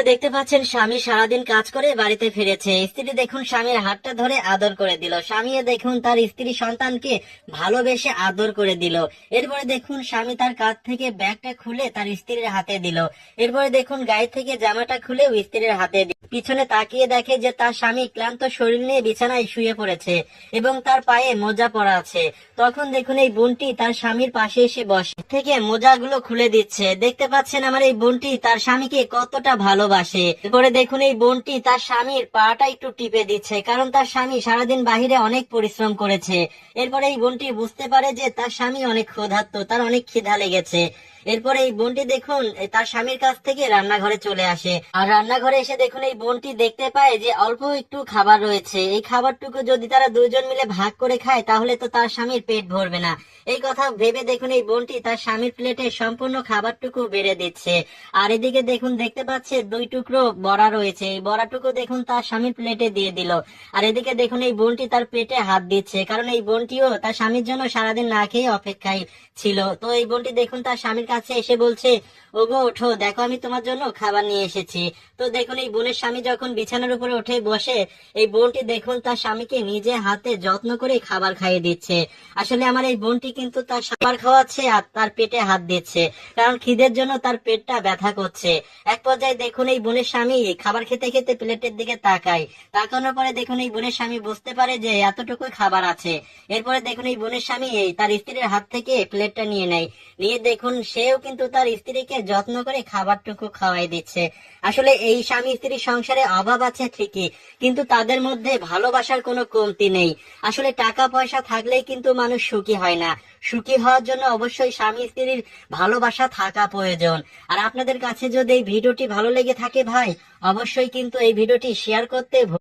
তো দেখতে পাচ্ছেন স্বামী সারাদিন কাজ করে বাড়িতে ফিরেছে, স্ত্রী দেখুন স্বামীর হাতটা ধরে আদর করে দিল, স্বামীও দেখুন তার স্ত্রী সন্তানকে ভালোবেসে আদর করে দিল। এরপরে দেখুন স্বামী তার কাঁধ থেকে ব্যাগটা খুলে তার স্ত্রীর হাতে দিল। এরপরে দেখুন গায়ে থেকে জামাটা খুলে স্ত্রীর হাতে দিল। পিছনে তাকিয়ে দেখে যে তার স্বামী ক্লান্ত শরীর নিয়ে বিছানায় শুয়ে পড়েছে এবং তার পায়ে মোজা পরা আছে। তখন দেখুন এই বোনটি তার স্বামীর পাশে এসে বসে থেকে মোজাগুলো খুলে দিচ্ছে। দেখতে পাচ্ছেন আমার এই বোনটি তার স্বামীকে কতটা ভালোবাসে। এরপরে দেখুন এই বোনটি তার স্বামীর পাটা একটু টিপে দিচ্ছে, কারণ তার স্বামী সারাদিন বাহিরে অনেক পরিশ্রম করেছে। এরপরে এই বোনটি বুঝতে পারে যে তার স্বামী অনেক ক্ষুধার্ত, তার অনেক খিদা লেগেছে। এরপরে এই বোনটি দেখুন তার স্বামীর কাছ থেকে রান্নাঘরে চলে আসে, আর রান্নাঘরে এসে দেখুন এই বোনটি দেখতে পায় যে অল্প একটু খাবার রয়েছে। এই খাবারটুকু যদি তারা দুইজন মিলে ভাগ করে খায় তাহলে তো তার স্বামীর পেট ভরবে না। এই কথা ভেবে দেখুন এই বোনটি তার স্বামীর প্লেটে সম্পূর্ণ খাবারটুকু বেড়ে দিচ্ছে। আর এদিকে দেখুন দেখতে পাচ্ছে 2 টুকরো বড়া রয়েছে, এই বড়াটুকু দেখুন তার স্বামীর প্লেটে দিয়ে দিল। আর এদিকে দেখুন এই বোনটি তার পেটে হাত দিচ্ছে, কারণ এই বোনটিও তার স্বামীর জন্য সারাদিন না খেয়ে অপেক্ষায় ছিল। তো এই বোনটি দেখুন তার স্বামীর কাছে এসে বলছে, ওগো ওঠো, দেখো আমি তোমার জন্য খাবার নিয়ে এসেছি। তো দেখুন এই বোনের স্বামী যখন বিছানার উপরে উঠে বসে, এই বোনটি দেখুন তার স্বামীকে নিজে হাতে যত্ন করে খাবার খাইয়ে দিচ্ছে। আসলে আমার এই বোনটি কিন্তু তার খাবার খাওয়াচ্ছে আর তার পেটে হাত দিচ্ছে, কারণ খিদের জন্য তার পেটটা ব্যথা করছে। এক পর্যায়ে দেখুন এই বোনের স্বামী খাবার খেতে খেতে প্লেটের দিকে তাকায়। তাকানোর পরে দেখুন এই বোনের স্বামী বুঝতে পারে যে এতটুকুই খাবার আছে। এরপরে দেখুন এই বোনের স্বামী তার স্ত্রীর হাত থেকে প্লেটটা নিয়ে নেয়, নিয়ে দেখুন সেও কিন্তু তার স্ত্রীকে যত্ন করে খাবারটুকু খাওয়াই দিচ্ছে। আসলে এই স্বামী স্ত্রীর সংসারে অভাব আছে ঠিকই, কিন্তু তাদের মধ্যে ভালোবাসার কোনো কমতি নেই। আসলে টাকা পয়সা থাকলেই কিন্তু মানুষ সুখী হয় না, সুখী হওয়ার জন্য অবশ্যই স্বামী স্ত্রীর ভালোবাসা থাকা প্রয়োজন। আর আপনাদের কাছে যদি এই ভিডিওটি ভালো লেগে থাকে ভাই, অবশ্যই কিন্তু এই ভিডিওটি শেয়ার করতে